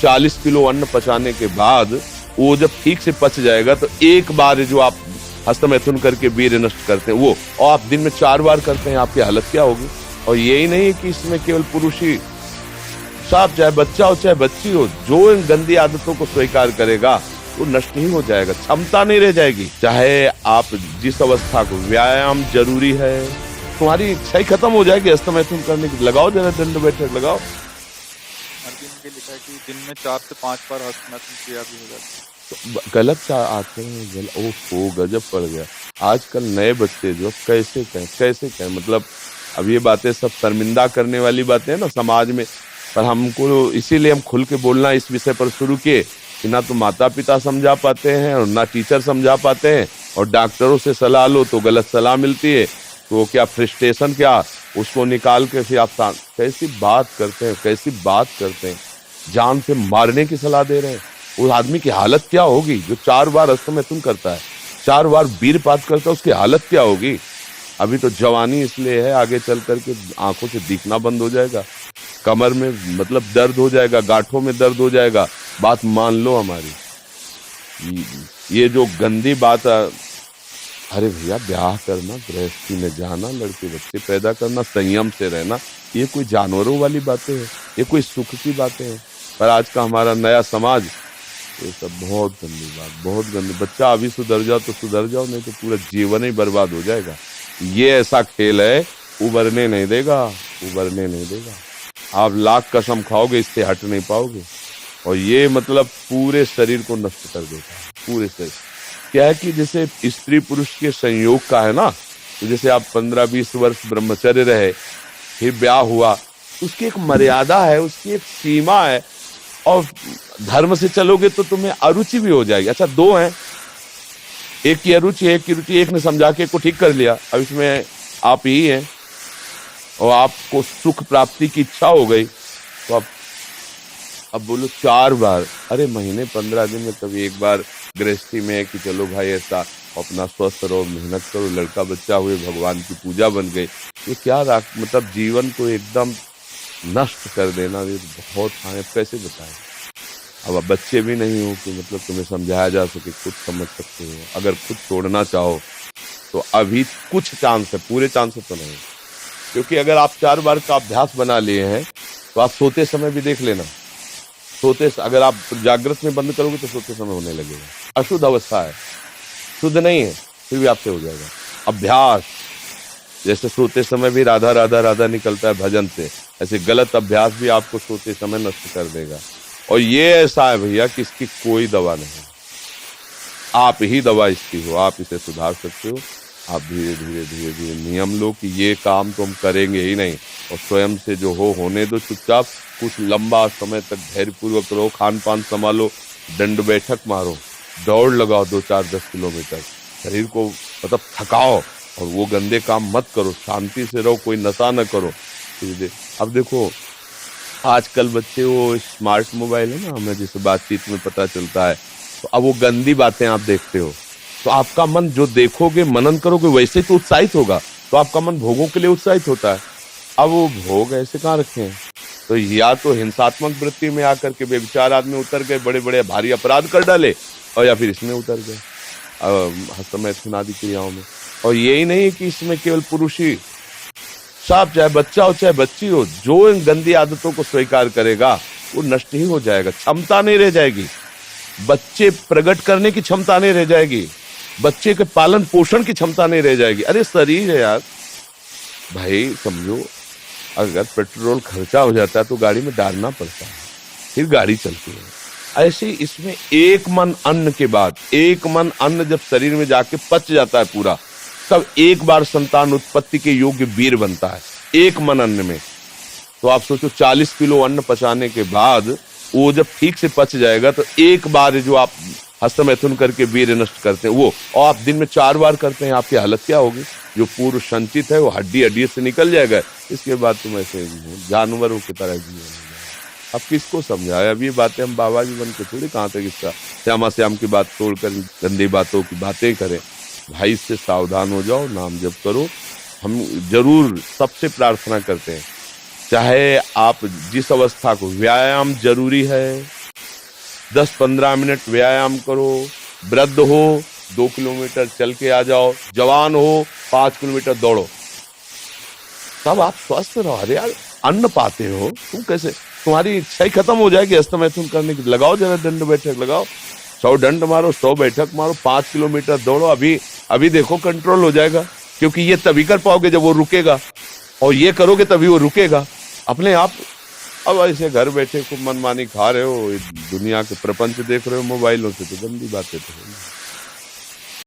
40 kilo अन्न पचाने के बाद वो जब ठीक से पच जाएगा तो एक बार जो आप हस्तमैथुन करके वीर्य नष्ट करते हैं वो, और आप दिन में 4 बार करते हैं, आपकी हालत क्या होगी। और यही नहीं है कि इसमें केवल पुरुष ही, साफ चाहे बच्चा हो चाहे बच्ची हो, जो इन गंदी आदतों को स्वीकार करेगा वो नष्ट ही हो जाएगा, क्षमता नहीं रह जाएगी। चाहे आप जिस अवस्था को, व्यायाम जरूरी है, तुम्हारी इच्छा ही खत्म हो जाएगी हस्तमैथुन करने की। लगाओ जरा दंड बैठक लगाओ। अर्जुन के लिखा है कि दिन में 4 से 5 बार हस्तमैथुन क्रिया भी हो जाती है। तो गलत आते हैं, ओहो गजब पड़ गया। आजकल नए बच्चे जो कैसे कहें, मतलब अब ये बातें सब शर्मिंदा करने वाली बातें हैं ना समाज में, पर हमको इसीलिए हम खुल के बोलना इस विषय पर शुरू किए कि ना तो माता पिता समझा पाते हैं और ना टीचर समझा पाते हैं, और डॉक्टरों से सलाह लो तो गलत सलाह मिलती है। तो क्या फ्रस्ट्रेशन, क्या उसको निकाल के फिर आप कैसी बात करते हैं, जान से मारने की सलाह दे रहे हैं। उस आदमी की हालत क्या होगी जो 4 बार हस्तमैथुन करता है, 4 बार वीरपात करता है, उसकी हालत क्या होगी। अभी तो जवानी इसलिए है, आगे चल करके आंखों से दिखना बंद हो जाएगा, कमर में मतलब दर्द हो जाएगा, गांठों में दर्द हो जाएगा। बात मान लो हमारी, ये जो गंदी बात, अरे भैया ब्याह करना, गृहस्थी में जाना, लड़के बच्चे पैदा करना, संयम से रहना, ये कोई जानवरों वाली बातें हैं, ये कोई सुख की बातें हैं। पर आज का हमारा नया समाज, ये सब बहुत गंदी बात, बहुत गंदी। बच्चा अभी सुधर जाओ तो सुधर जाओ, नहीं तो पूरा जीवन ही बर्बाद हो जाएगा। ये ऐसा खेल है, उबरने नहीं देगा। आप लाख कसम खाओगे, इससे हट नहीं पाओगे। और ये मतलब पूरे शरीर को नष्ट कर देता है, पूरे शरीर। क्या है कि जैसे स्त्री पुरुष के संयोग का है ना, तो जैसे आप 15-20 वर्ष ब्रह्मचर्य रहे, फिर ब्याह हुआ, उसकी एक मर्यादा है, उसकी एक सीमा है, और धर्म से चलोगे तो तुम्हें अरुचि भी हो जाएगी। अच्छा 2 हैं, एक की अरुचि एक की रुचि, एक ने समझा के को ठीक कर लिया, अब इसमें आप ही हैं, और आपको सुख प्राप्ति की इच्छा हो गई, तो अब बोलो 4 बार, अरे महीने 15 दिन में कभी एक बार गृहस्थी में है कि चलो भाई ऐसा अपना स्वस्थ रहो, मेहनत करो, लड़का बच्चा हुए, भगवान की पूजा बन गई। ये क्या मतलब जीवन को एकदम नष्ट कर देना, ये बहुत है, कैसे बताएं। अब बच्चे भी नहीं हो कि मतलब तुम्हें समझाया जा सके, खुद समझ सकते हो। अगर खुद छोड़ना चाहो तो अभी कुछ चांस है, पूरे चांस तो नहीं, क्योंकि अगर आप 4 बार का अभ्यास बना लिए हैं तो आप सोते समय भी देख लेना, अगर आप जागृत में बंद करोगे तो सोते समय होने लगेगा। अशुद्ध अवस्था है, शुद्ध नहीं है, फिर भी आपसे हो जाएगा। अभ्यास, जैसे सोते समय भी राधा राधा राधा निकलता है भजन से, ऐसे गलत अभ्यास भी आपको सोते समय नष्ट कर देगा। और ये ऐसा है भैया कि इसकी कोई दवा नहीं, आप ही दवा इसकी हो, आप इसे सुधार सकते हो। आप धीरे धीरे नियम लो कि ये काम तो हम करेंगे ही नहीं, और स्वयं से जो होने दो चुपचाप। कुछ लंबा समय तक धैर्यपूर्वक रहो, खान पान संभालो, दंड बैठक मारो, दौड़ लगाओ 2-4-10 किलोमीटर, शरीर को मतलब थकाओ, और वो गंदे काम मत करो, शांति से रहो, कोई नशा न करो। अब देखो आजकल बच्चे, वो स्मार्ट मोबाइल है ना, हमें जिस बातचीत में पता चलता है, तो अब वो गंदी बातें आप देखते हो, तो आपका मन जो देखोगे, मनन करोगे, वैसे तो उत्साहित होगा, तो आपका मन भोगों के लिए उत्साहित होता है। अब वो भोग ऐसे कहाँ रखे हैं, तो या तो हिंसात्मक वृत्ति में आकर के बेविचार आदमी उतर गए, बड़े बड़े भारी अपराध कर डाले, और या फिर इसमें उतर गए हस्तमैथुन आदि क्रियाओं में। और यही नहीं है कि इसमें केवल पुरुष ही, साफ चाहे बच्चा हो चाहे बच्ची हो, जो इन गंदी आदतों को स्वीकार करेगा वो नष्ट ही हो जाएगा, क्षमता नहीं रह जाएगी, बच्चे प्रकट करने की क्षमता नहीं रह जाएगी, बच्चे के पालन पोषण की क्षमता नहीं रह जाएगी। अरे शरीर है यार भाई, समझो अगर पेट्रोल खर्चा हो जाता है तो गाड़ी में डालना पड़ता है, फिर गाड़ी चलती है। ऐसे इसमें एक मन अन्न के बाद, एक मन अन्न जब शरीर में जाके पच जाता है पूरा, तब एक बार संतान उत्पत्ति के योग्य वीर बनता है, एक मन अन्न में। तो आप सोचो 40 किलो अन्न पचाने के बाद वो जब ठीक से पच जाएगा तो एक बार जो आप हस्तमैथुन करके वीर्य नष्ट करते हैं वो, और आप दिन में 4 बार करते हैं, आपकी हालत क्या होगी। जो पूर्व संचित है वो हड्डी से निकल जाएगा, इसके बाद तुम ऐसे जानवरों की तरह जीवन। अब किसको समझाए, अब ये बातें हम बाबा जी बन के थोड़ी कहाँ तक इसका श्यामा श्याम की बात तोड़कर गंदी बातों की बातें करें। भाई इससे सावधान हो जाओ, नाम जप करो। हम जरूर सबसे प्रार्थना करते हैं, चाहे आप जिस अवस्था को, व्यायाम जरूरी है, 10-15 मिनट व्यायाम करो। वृद्ध हो 2 किलोमीटर चल के आ जाओ, जवान हो 5 किलोमीटर दौड़ो, तब आप स्वस्थ रहो। अरे यार अन्न पाते हो तुम, कैसे तुम्हारी इच्छा ही खत्म हो जाएगी हस्तमैथुन करने की। लगाओ जरा दंड बैठक लगाओ, 100 दंड मारो, 100 बैठक मारो, 5 किलोमीटर दौड़ो। अभी देखो कंट्रोल हो जाएगा, क्योंकि ये तभी कर पाओगे जब वो रुकेगा, और ये करोगे तभी वो रुकेगा अपने आप। अब ऐसे घर बैठे खूब मनमानी खा रहे हो, दुनिया के प्रपंच देख रहे हो मोबाइलों से, तो गंदी बातें तो है।